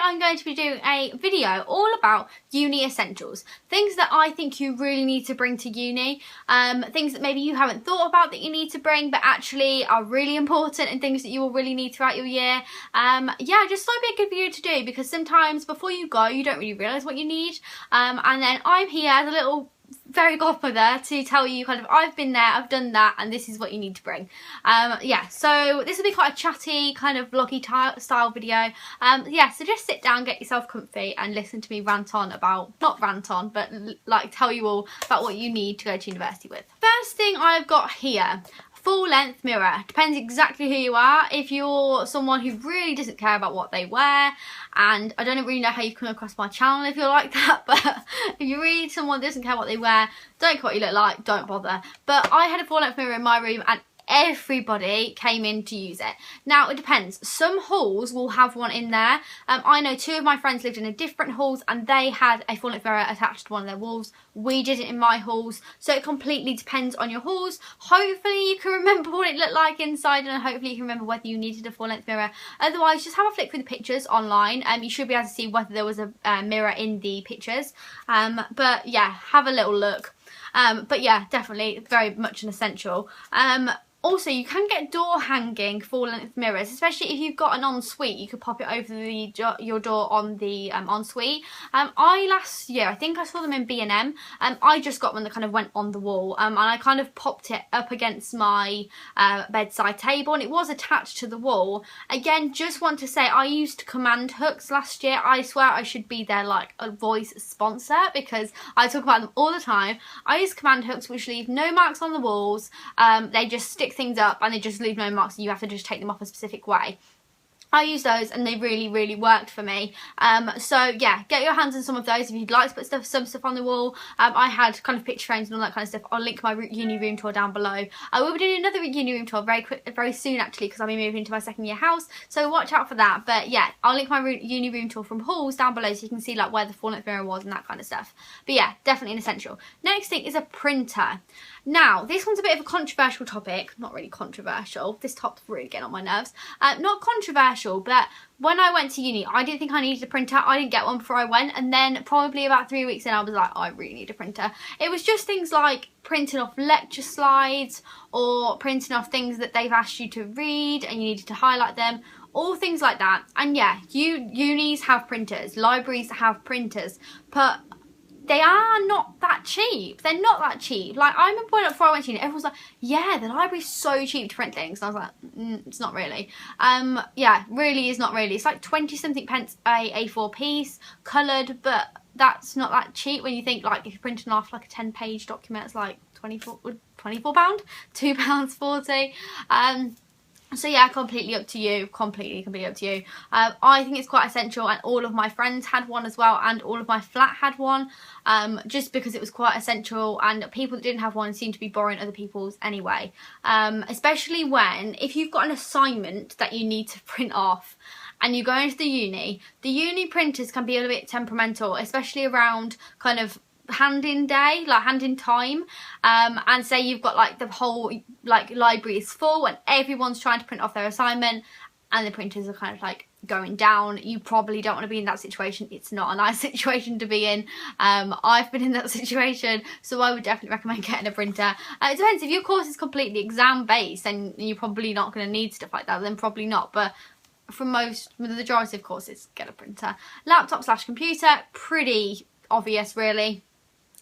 I'm going to be doing a video all about uni essentials. Things that I think you really need to bring to uni. Things that maybe you haven't thought about that you need to bring but actually are really important, and things that you will really need throughout your year. Yeah, just thought it'd be a good video to do, because sometimes before you go you don't really realise what you need. And then I'm here as a little fairy godmother to tell you kind of, I've been there, I've done that, and this is what you need to bring. Yeah, so this will be quite a chatty kind of vloggy style video. Yeah, so just sit down, get yourself comfy and listen to me rant on about, not rant on, but like tell you all about what you need to go to university with. First thing I've got here, full length mirror. Depends exactly who you are. If you're someone who really doesn't care about what they wear, and I don't really know how you come across my channel if you're like that, but if you're really someone who doesn't care what they wear, don't care what you look like, don't bother. But I had a full length mirror in my room and everybody came in to use it. Now it depends, some halls will have one in there. I know two of my friends lived in a different halls and they had a full length mirror attached to one of their walls. We did it in my halls, so it completely depends on your halls. Hopefully you can remember what it looked like inside, and hopefully you can remember whether you needed a full length mirror. Otherwise, just have a flick through the pictures online and you should be able to see whether there was a mirror in the pictures. But yeah, have a little look. But yeah, definitely very much an essential. Also, you can get door hanging full length mirrors, especially if you've got an ensuite. You could pop it over your door on the ensuite. Last year, I think I saw them in B&M. I just got one that kind of went on the wall, and I kind of popped it up against my bedside table, and it was attached to the wall. Again, just want to say, I used command hooks last year. I swear I should be their like a voice sponsor, because I talk about them all the time. I use command hooks which leave no marks on the walls. They just stick things up and they just leave no marks, and you have to just take them off a specific way. I use those and they really worked for me. So yeah, get your hands on some of those if you'd like to put some stuff on the wall. I had kind of picture frames and all that kind of stuff. I'll link my uni room tour down below. I will be doing another uni room tour very soon actually, because I'll be moving into my second year house, so watch out for that. But yeah, I'll link my uni room tour from halls down below so you can see like where the full length mirror was and that kind of stuff. But yeah, definitely an essential. Next thing is a printer. Now, this one's a bit of a controversial topic. Not really controversial. This top's really getting on my nerves. Not controversial, but when I went to uni, I didn't think I needed a printer. I didn't get one before I went, and then probably about 3 weeks in, I was like, oh, I really need a printer. It was just things like printing off lecture slides, or printing off things that they've asked you to read and you needed to highlight them. All things like that. And yeah, unis have printers, libraries have printers, but they are not that cheap. They're not that cheap. Like, I remember before I went to uni, everyone was like, yeah, the library's so cheap to print things. And I was like, it's not really. Yeah, really is not really. It's like 20 something pence a A4 piece, coloured, but that's not that cheap when you think, like, if you're printing off like a 10-page document, it's like £24, £2.40. So yeah, completely up to you, completely up to you. I think it's quite essential, and all of my friends had one as well, and all of my flat had one, just because it was quite essential, and people that didn't have one seem to be borrowing other people's anyway. Especially if you've got an assignment that you need to print off and you go into the uni printers can be a little bit temperamental, especially around kind of hand-in day, like hand-in time, and say you've got like the whole like library is full and everyone's trying to print off their assignment and the printers are kind of like going down. You probably don't want to be in that situation. It's not a nice situation to be in. I've been in that situation, so I would definitely recommend getting a printer. It depends, if your course is completely exam based and you're probably not going to need stuff like that, then probably not, but for the majority of courses, get a printer. Laptop / computer, pretty obvious really.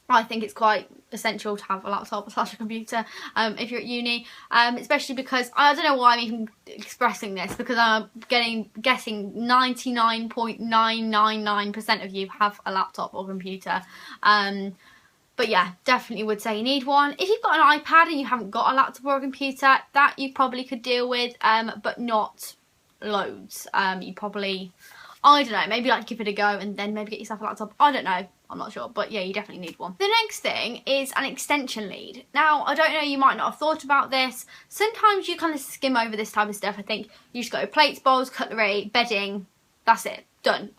I think it's quite essential to have a laptop / a computer if you're at uni, especially because I don't know why I'm even expressing this, because I'm guessing 99.999% of you have a laptop or computer. But yeah, definitely would say you need one. If you've got an iPad and you haven't got a laptop or a computer, that you probably could deal with, but not loads. You probably, I don't know, maybe like give it a go and then maybe get yourself a laptop. I don't know. I'm not sure, but yeah, you definitely need one. The next thing is an extension lead. Now, I don't know, you might not have thought about this. Sometimes you kind of skim over this type of stuff. I think you just go plates, bowls, cutlery, bedding, that's it, done.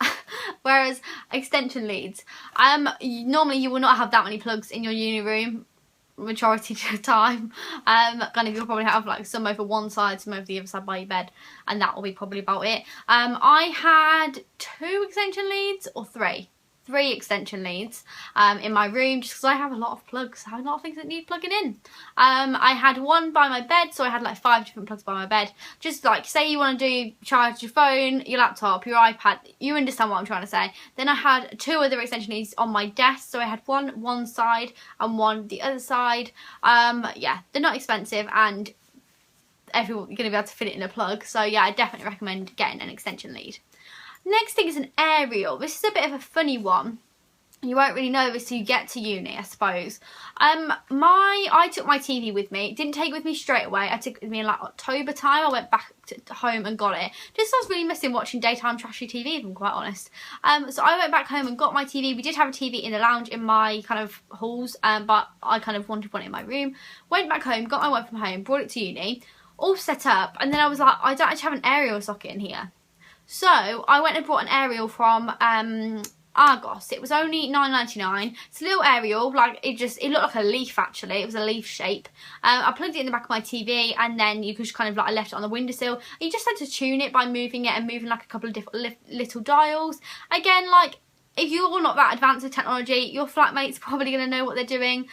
Whereas extension leads, normally you will not have that many plugs in your uni room. Majority of the time, kind of you'll probably have like some over one side, some over the other side by your bed, and that will be probably about it. I had 2 extension leads or 3 extension leads in my room, just because I have a lot of plugs. I have a lot of things that need plugging in. I had one by my bed, so I had like 5 different plugs by my bed. Just like, say you want to do charge your phone, your laptop, your iPad, you understand what I'm trying to say. Then I had 2 other extension leads on my desk, so I had one side and one the other side. Yeah, they're not expensive, and everyone's going to be able to fit it in a plug. So yeah, I definitely recommend getting an extension lead. Next thing is an aerial. This is a bit of a funny one. You won't really know this till you get to uni, I suppose. I took my TV with me. Didn't take it with me straight away. I took it with me in like October time. I went back to home and got it. Just I was really missing watching daytime trashy TV, if I'm quite honest. So I went back home and got my TV. We did have a TV in the lounge in my kind of halls, but I kind of wanted one in my room. Went back home, got my one from home, brought it to uni, all set up, and then I was like, I don't actually have an aerial socket in here. So I went and bought an aerial from Argos. It was only £9.99. It's a little aerial, like it looked like a leaf actually. It was a leaf shape. I plugged it in the back of my TV, and then you could just kind of like, I left it on the windowsill. And you just had to tune it by moving it and moving like a couple of different little dials. Again, like, if you're not that advanced with technology, your flatmate's probably going to know what they're doing.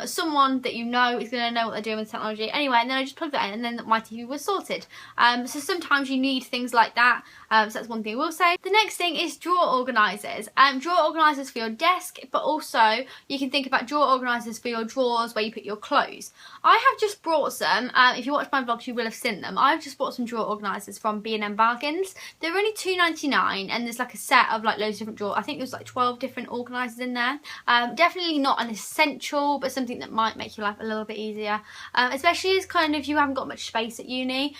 Someone that you know is going to know what they're doing with technology. Anyway, and then I just plugged that in, and then my TV was sorted. So sometimes you need things like that. So that's one thing I will say. The next thing is drawer organisers. Drawer organisers for your desk, but also you can think about drawer organisers for your drawers where you put your clothes. I have just brought some. If you watch my vlogs, you will have seen them. I've just bought some drawer organisers from B&M Bargains. They're only £2.99, and there's like a set of like loads of different drawers. I think there's like 12 different organisers in there. Definitely not an essential, but something that might make your life a little bit easier, especially as kind of you haven't got much space at uni,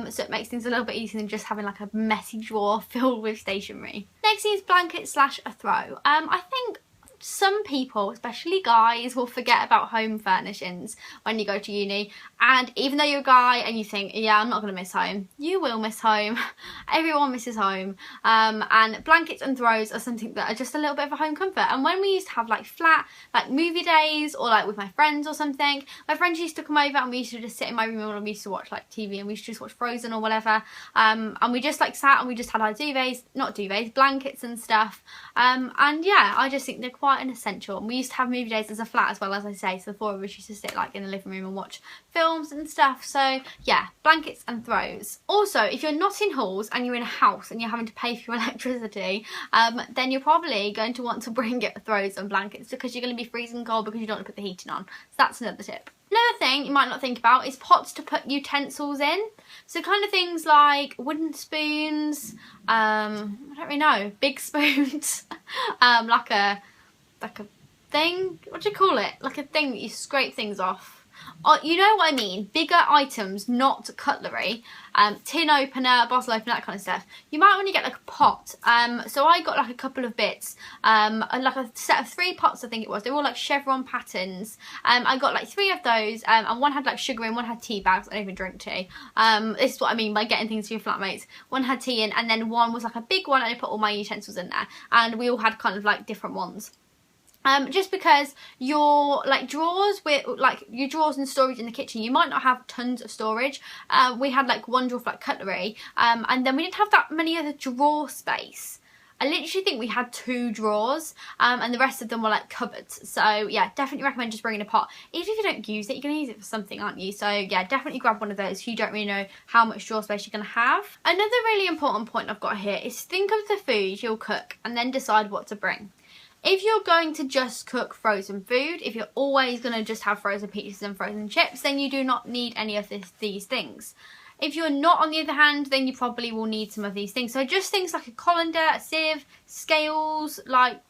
so it makes things a little bit easier than just having like a messy drawer filled with stationery. Next is blanket slash a throw. I think some people, especially guys, will forget about home furnishings when you go to uni, and even though you're a guy and you think, yeah, I'm not going to miss home, you will miss home. Everyone misses home, and blankets and throws are something that are just a little bit of a home comfort. And when we used to have like flat like movie days, or like with my friends or something, my friends used to come over and we used to just sit in my room and we used to watch like TV, and we used to just watch Frozen or whatever, and we just like sat and we just had our blankets and stuff, and yeah, I just think they're quite an essential. And we used to have movie days as a flat as well, as I say, so the 4 of us used to sit like in the living room and watch films and stuff. So yeah, blankets and throws. Also, if you're not in halls and you're in a house and you're having to pay for your electricity, then you're probably going to want to bring throws and blankets, because you're going to be freezing cold because you don't want to put the heating on. So that's another tip. Another thing you might not think about is pots to put utensils in. So kind of things like wooden spoons, I don't really know, big spoons, like a thing, what do you call it? Like a thing that you scrape things off. You know what I mean, bigger items, not cutlery, tin opener, bottle opener, that kind of stuff. You might want to get like a pot. So I got like a couple of bits, like a set of 3 pots, I think it was. They were all like chevron patterns. I got like 3 of those, and one had like sugar in, one had tea bags. I don't even drink tea. This is what I mean by getting things for your flatmates. One had tea in, and then one was like a big one, and I put all my utensils in there, and we all had kind of like different ones. Just because your like drawers, with like your drawers and storage in the kitchen, you might not have tons of storage. We had like 1 drawer for like cutlery, and then we didn't have that many other drawer space. I literally think we had 2 drawers, and the rest of them were like cupboards. So yeah, definitely recommend just bringing a pot. Even if you don't use it, you're going to use it for something, aren't you? So yeah, definitely grab one of those if you don't really know how much drawer space you're going to have. Another really important point I've got here is think of the food you'll cook and then decide what to bring. If you're going to just cook frozen food, if you're always going to just have frozen pizzas and frozen chips, then you do not need any of these things. If you're not, on the other hand, then you probably will need some of these things. So just things like a colander, a sieve, scales, like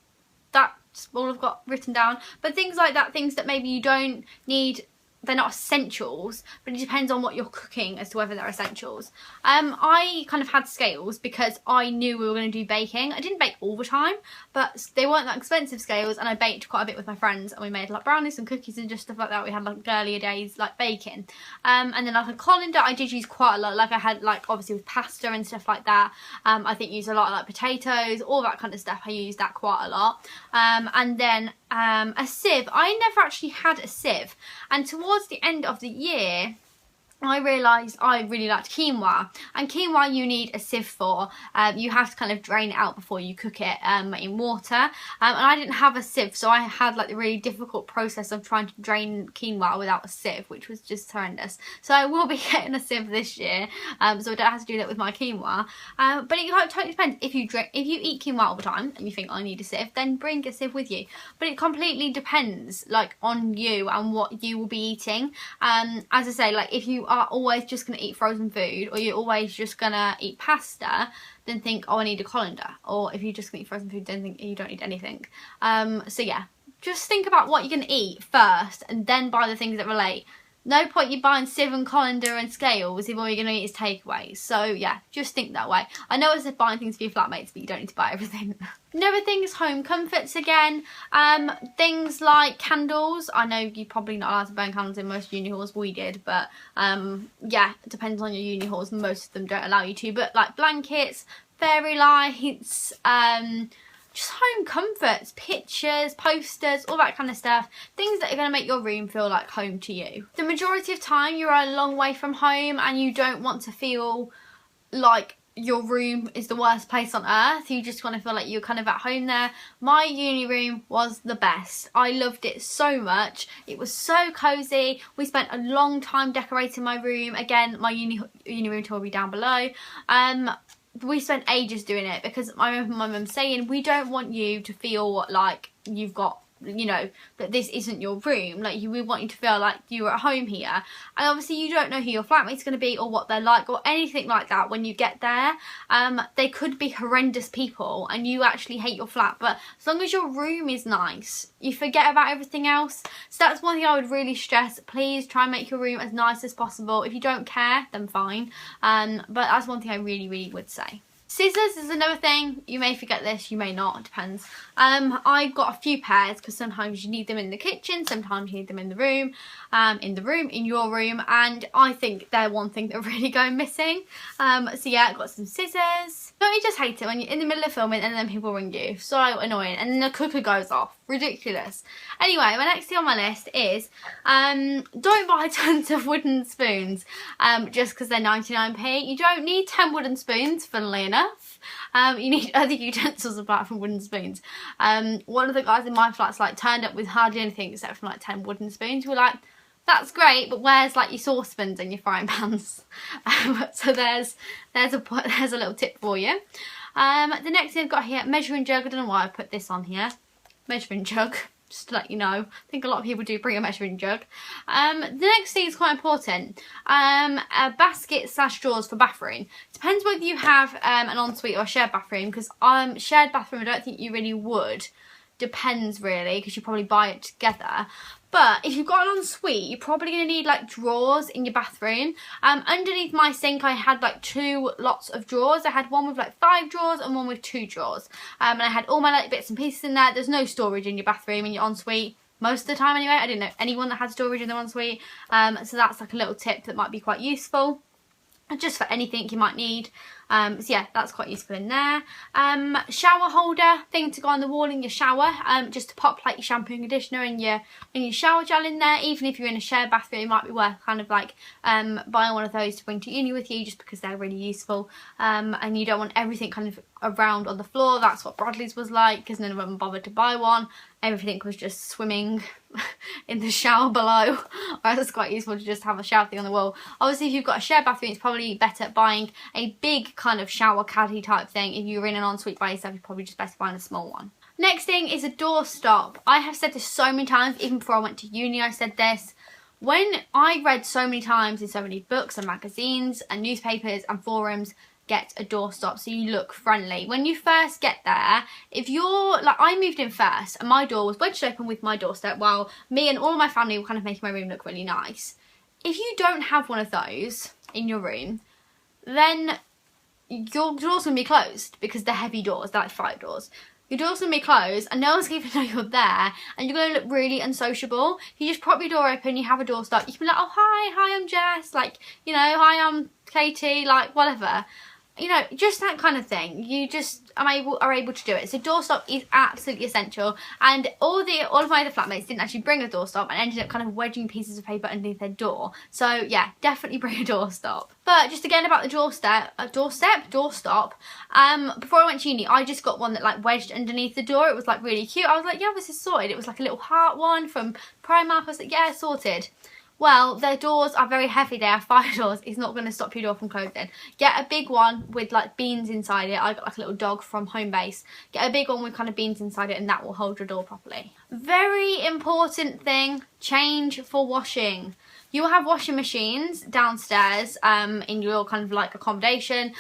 that's all I've got written down. But things like that, things that maybe you don't need, they're not essentials, but it depends on what you're cooking as to whether they're essentials. I kind of had scales because I knew we were going to do baking. I didn't bake all the time, but they weren't that expensive scales, and I baked quite a bit with my friends, and we made like brownies and cookies and just stuff like that. We had like earlier days like baking, and then like a colander I did use quite a lot. Like I had like obviously with pasta and stuff like that. I think used a lot of like potatoes, all that kind of stuff. I used that quite a lot. And then a sieve. I never actually had a sieve, and towards the end of the year I realised I really liked quinoa, and quinoa you need a sieve for. You have to kind of drain it out before you cook it in water, and I didn't have a sieve, so I had like the really difficult process of trying to drain quinoa without a sieve, which was just horrendous. So I will be getting a sieve this year, so I don't have to do that with my quinoa. But it totally depends. If you eat quinoa all the time and you think I need a sieve, then bring a sieve with you. But it completely depends like on you and what you will be eating. As I say, like if you are always just going to eat frozen food, or you're always just going to eat pasta, then think, oh, I need a colander. Or if you're just going to eat frozen food, then think you don't need anything. So yeah, just think about what you're going to eat first and then buy the things that relate. No point you buying sieve and colander and scales if all you're going to eat is takeaways. So yeah, just think that way. I know I said buying things for your flatmates, but you don't need to buy everything. Another thing is home comforts again. Things like candles. I know you're probably not allowed to burn candles in most uni halls. We did, but yeah, it depends on your uni halls. Most of them don't allow you to. But like blankets, fairy lights, just home comforts, pictures, posters, all that kind of stuff. Things that are going to make your room feel like home to you. The majority of time you're a long way from home and you don't want to feel like your room is the worst place on earth. You just want to feel like you're kind of at home there. My uni room was the best. I loved it so much. It was so cozy. We spent a long time decorating my room. Again, my uni room tour will be down below. We spent ages doing it because I remember my mum saying, we don't want you to feel like you've got, you know, that this isn't your room. Like, we want you to feel like you're at home here. And obviously you don't know who your flatmate's going to be or what they're like or anything like that when you get there. They could be horrendous people and you actually hate your flat, but as long as your room is nice, you forget about everything else. So that's one thing I would really stress. Please try and make your room as nice as possible. If you don't care, then fine. But that's one thing I really would say. Scissors is another thing. You may forget this, you may not, it depends. I got a few pairs because sometimes you need them in the kitchen, sometimes you need them in the room, in your room, and I think they're one thing that really go missing. So yeah, I got some scissors. Don't you just hate it when you're in the middle of filming and then people ring you? So annoying. And then the cooker goes off. Ridiculous. Anyway, my next thing on my list is don't buy tons of wooden spoons just because they're 99p. You don't need 10 wooden spoons, funnily enough. You need other utensils apart from wooden spoons. One of the guys in my flat's like turned up with hardly anything except for like 10 wooden spoons. We're like, that's great, but where's like your saucepans and your frying pans? So there's a little tip for you. The next thing I've got here, measuring jug. I don't know why I put this on here. Measuring jug, just to let you know. I think a lot of people do bring a measuring jug. The next thing is quite important. A basket / drawers for bathroom. Depends whether you have an ensuite or a shared bathroom, because shared bathroom I don't think you really would. Depends really, because you probably buy it together. But if you've got an ensuite, you're probably going to need like drawers in your bathroom. Underneath my sink I had like 2 lots of drawers. I had one with like 5 drawers and one with 2 drawers. And I had all my like bits and pieces in there. There's no storage in your bathroom in your ensuite. Most of the time anyway. I didn't know anyone that had storage in their ensuite. So that's like a little tip that might be quite useful. Just for anything you might need. So yeah, that's quite useful in there. Shower holder, thing to go on the wall in your shower, just to pop like your shampoo and conditioner and your shower gel in there. Even if you're in a shared bathroom, it might be worth kind of like buying one of those to bring to uni with you, just because they're really useful. And you don't want everything kind of around on the floor. That's what Bradley's was like, because none of them bothered to buy one. Everything was just swimming in the shower below. Whereas it's quite useful to just have a shower thing on the wall. Obviously if you've got a shared bathroom, it's probably better buying a big kind of shower caddy type thing. If you're in an ensuite by yourself, you're probably just best buying a small one. Next thing is a doorstop. I have said this so many times, even before I went to uni I said this. When I read so many times in so many books and magazines and newspapers and forums, get a doorstop so you look friendly. When you first get there, if you're like, I moved in first and my door was wedged open with my doorstep while me and all my family were kind of making my room look really nice. If you don't have one of those in your room, then your door's going to be closed, because they're heavy doors, they're like 5 doors. Your door's going to be closed and no one's going to even know you're there, and you're going to look really unsociable. If you just prop your door open, you have a doorstop, you can be like, oh hi, I'm Jess, like, you know, hi, I'm Katie, like whatever. you know, just that kind of thing. You just are able to do it. So doorstop is absolutely essential. And all of my other flatmates didn't actually bring a doorstop and ended up kind of wedging pieces of paper underneath their door. So yeah, definitely bring a doorstop. But just again about the doorstop. Before I went to uni, I just got one that like wedged underneath the door. It was like really cute. I was like, yeah, this is sorted. It was like a little heart one from Primark. I was like, yeah, sorted. Well, their doors are very heavy. They have 5 doors. It's not going to stop your door from closing. Get a big one with like beans inside it. I got like a little dog from Homebase. Get a big one with kind of beans inside it, and that will hold your door properly. Very important thing, change for washing. You will have washing machines downstairs in your kind of like accommodation,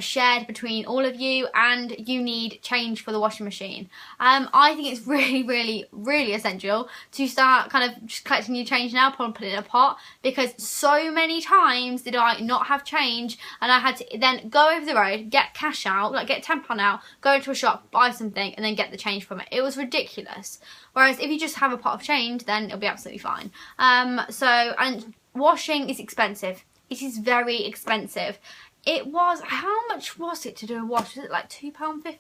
shared between all of you, and you need change for the washing machine. I think it's really essential to start kind of just collecting your change now, put it in a pot, because so many times did I not have change and I had to then go over the road, get cash out, like get £10 out, go into a shop, buy something, and then get the change from it. It was ridiculous. Whereas if you just have a pot of change, then it'll be absolutely fine. And washing is expensive. It is very expensive. It was, how much was it to do a wash? Was it like £2.50?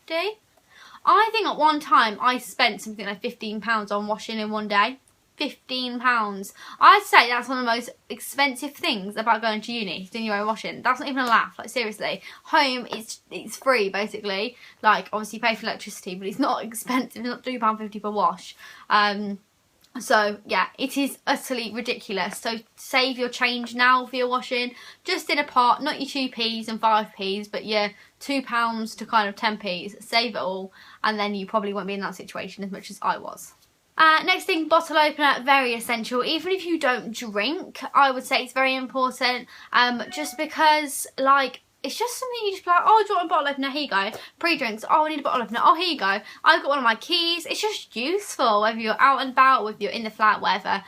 I think at one time I spent something like £15 on washing in one day. £15. I'd say that's one of the most expensive things about going to uni, doing your own washing. That's not even a laugh, like seriously. Home, it's free basically. Like obviously you pay for electricity, but it's not expensive. It's not £2.50 per wash. So yeah, it is utterly ridiculous. So save your change now for your washing, just in a pot, not your 2p's and 5p's, but your £2 to kind of 10p's. Save it all, and then you probably won't be in that situation as much as I was. Next thing, bottle opener, very essential. Even if you don't drink, I would say it's very important, just because like it's just something you just be like, oh, do you want a bottle opener? Here you go. Pre-drinks, oh, I need a bottle opener. Oh, here you go. I've got one of my keys. It's just useful, whether you're out and about, whether you're in the flat, whatever.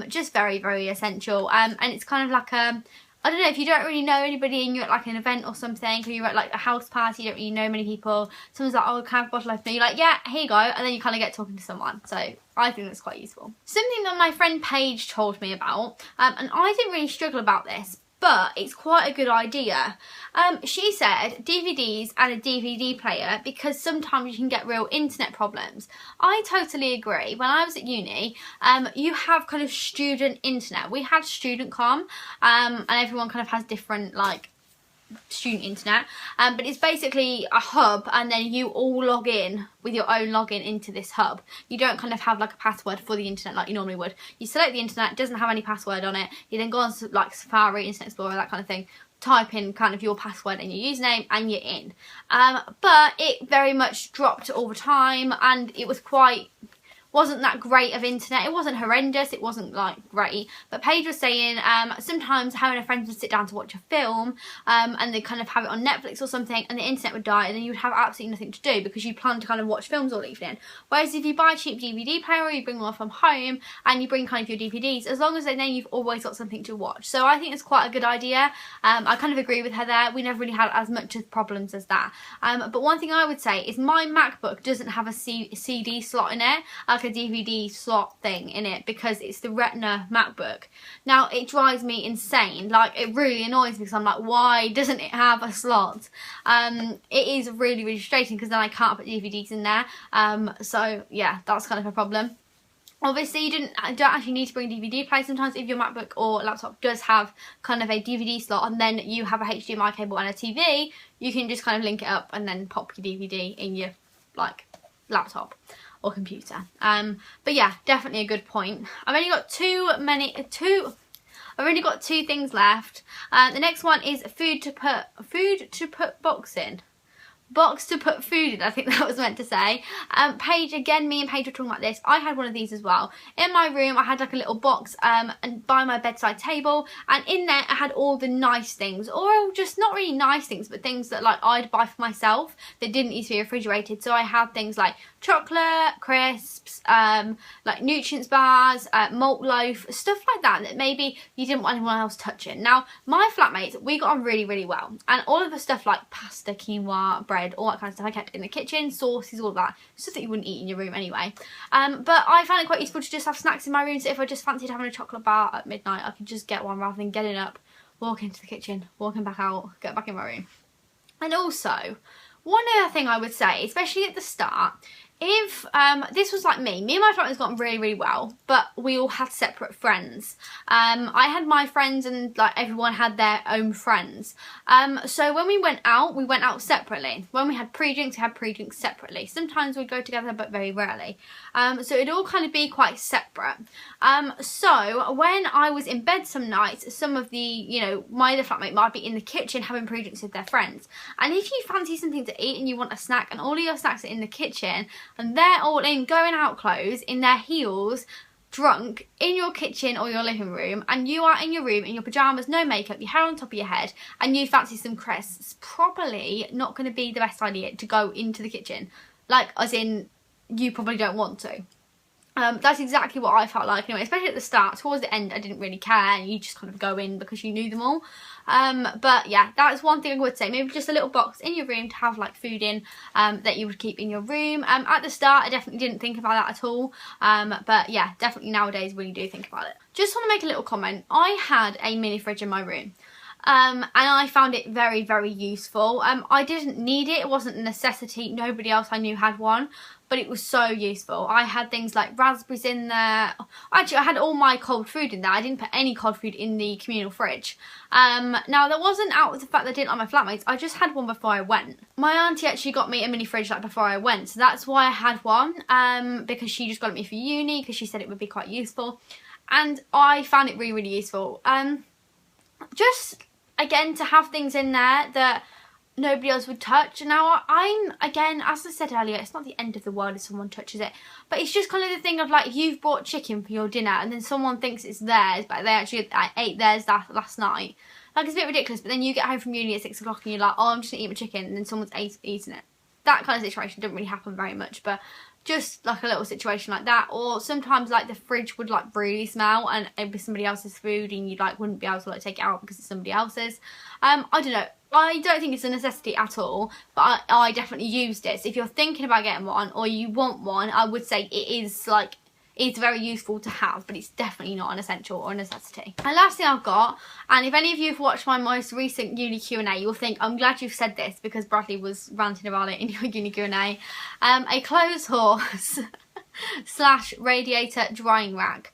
Just very essential. And it's kind of like I don't know, if you don't really know anybody and you're at like an event or something, or you're at like a house party, you don't really know many people, someone's like, oh, can I have a bottle opener? You're like, yeah, here you go. And then you kind of get talking to someone. So I think that's quite useful. Something that my friend Paige told me about, and I didn't really struggle about this, but it's quite a good idea. She said DVDs and a DVD player, because sometimes you can get real internet problems. I totally agree. When I was at uni, you have kind of student internet. We had student com, and everyone kind of has different like student internet, but it's basically a hub, and then you all log in with your own login into this hub. You don't kind of have like a password for the internet like you normally would. You select the internet, it doesn't have any password on it. You then go on to like Safari, Internet Explorer, that kind of thing, type in kind of your password and your username, and you're in. But it very much dropped all the time, and it wasn't that great of internet. It wasn't horrendous, it wasn't like great, but Paige was saying sometimes having a friend would sit down to watch a film, and they kind of have it on Netflix or something, and the internet would die, and then you would have absolutely nothing to do because you plan to kind of watch films all evening. Whereas if you buy a cheap DVD player, or you bring one from home and you bring kind of your DVDs, as long as they know you've always got something to watch. So I think it's quite a good idea. I kind of agree with her there. We never really had as much problems as that. But one thing I would say is my MacBook doesn't have a CD slot in it, like a DVD slot thing in it, because it's the Retina MacBook. Now it drives me insane, like it really annoys me, because I'm like, why doesn't it have a slot? It is really frustrating, because then I can't put DVDs in there. So yeah, that's kind of a problem. Obviously you don't actually need to bring a DVD player. Sometimes if your MacBook or laptop does have kind of a DVD slot, and then you have a HDMI cable and a TV, you can just kind of link it up and then pop your DVD in your like laptop or computer. But yeah, definitely a good point. I've only got two things left. The next one is food to put box in. Box to put food in, I think that was meant to say. Paige, again, me and Paige were talking about this. I had one of these as well. In my room, I had like a little box and by my bedside table, and in there I had all the nice things, or just not really nice things, but things that like I'd buy for myself that didn't need to be refrigerated. So I had things like chocolate, crisps, like nutrients bars, malt loaf, stuff like that that maybe you didn't want anyone else touching. Now, my flatmates, we got on really well, and all of the stuff like pasta, quinoa, bread, all that kind of stuff I kept in the kitchen, sauces, all of that, stuff that you wouldn't eat in your room anyway. But I found it quite useful to just have snacks in my room, so if I just fancied having a chocolate bar at midnight, I could just get one rather than getting up, walk into the kitchen, walking back out, get back in my room. And also, one other thing I would say, especially at the start, if this was like me and my flatmates got on really, really well, but we all had separate friends. I had my friends and like everyone had their own friends. So when we went out separately. When we had pre-drinks, we had pre-drinks separately. Sometimes we'd go together, but very rarely. So it'd all kind of be quite separate. So when I was in bed some nights, some of the, you know, my other flatmate might be in the kitchen having pre-drinks with their friends. And if you fancy something to eat and you want a snack and all of your snacks are in the kitchen, and they're all in going out clothes, in their heels, drunk, in your kitchen or your living room, and you are in your room in your pyjamas, no makeup, your hair on top of your head, and you fancy some crisps, it's probably not going to be the best idea to go into the kitchen. Like, as in, you probably don't want to. That's exactly what I felt like anyway, especially at the start. Towards the end, I didn't really care, and you just kind of go in because you knew them all. But yeah, that's one thing I would say. Maybe just a little box in your room to have like food in that you would keep in your room. At the start, I definitely didn't think about that at all. But yeah, definitely nowadays really do think about it. Just want to make a little comment. I had a mini fridge in my room. And I found it very, very useful. I didn't need it. It wasn't a necessity. Nobody else I knew had one. But it was so useful. I had things like raspberries in there. Actually, I had all my cold food in there. I didn't put any cold food in the communal fridge. Now, that wasn't out of the fact that I didn't like my flatmates. I just had one before I went. My auntie actually got me a mini fridge like before I went. So that's why I had one. Because she just got it me for uni. Because she said it would be quite useful. And I found it really, really useful. Just, again, to have things in there that nobody else would touch. Now, again, as I said earlier, it's not the end of the world if someone touches it, but it's just kind of the thing of like, you've bought chicken for your dinner and then someone thinks it's theirs, but they actually ate theirs last night. Like, it's a bit ridiculous, but then you get home from uni at 6 o'clock and you're like, oh, I'm just gonna eat my chicken, and then someone's eaten it. That kind of situation doesn't really happen very much, but just like a little situation like that. Or sometimes like the fridge would like really smell and it'd be somebody else's food and you like wouldn't be able to like take it out because it's somebody else's. I don't know. I don't think it's a necessity at all, but I definitely used it. So if you're thinking about getting one or you want one, I would say it is like, it's very useful to have, but it's definitely not an essential or a necessity. And last thing I've got, and if any of you have watched my most recent uni Q&A, you'll think, I'm glad you've said this because Bradley was ranting about it in your uni Q&A. A clothes horse / radiator drying rack.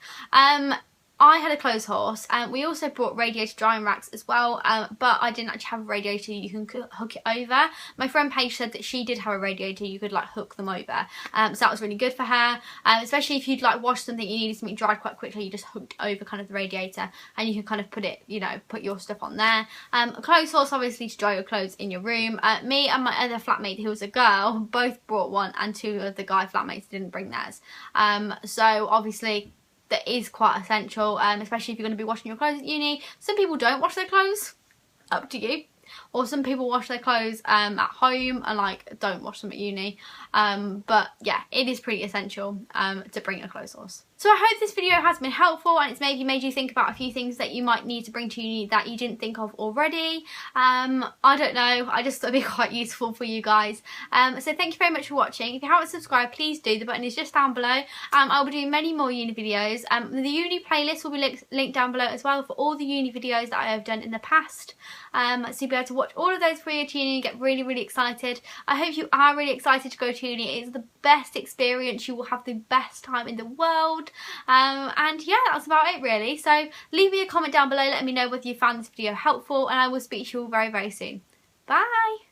I had a clothes horse, and we also brought radiator drying racks as well, but I didn't actually have a radiator you can hook it over. My friend Paige said that she did have a radiator you could like hook them over, so that was really good for her, especially if you'd like wash something, you needed something dried quite quickly, you just hooked over kind of the radiator and you can kind of put it, you know, put your stuff on there. A clothes horse obviously to dry your clothes in your room. Me and my other flatmate who was a girl both brought one, and 2 of the guy flatmates didn't bring theirs, so obviously that is quite essential, especially if you're going to be washing your clothes at uni. Some people don't wash their clothes, up to you. Or some people wash their clothes at home and like don't wash them at uni. But yeah, it is pretty essential to bring a clothes horse. So I hope this video has been helpful and it's maybe made you think about a few things that you might need to bring to uni that you didn't think of already. I don't know, I just thought it'd be quite useful for you guys. So thank you very much for watching. If you haven't subscribed, please do. The button is just down below. I'll be doing many more uni videos. The uni playlist will be linked down below as well for all the uni videos that I have done in the past. So you'll be able to watch all of those for your uni and get really, really excited. I hope you are really excited to go to uni. It's the best experience. You will have the best time in the world. And yeah, that's about it really. So leave me a comment down below letting me know whether you found this video helpful, and I will speak to you all very, very soon. Bye!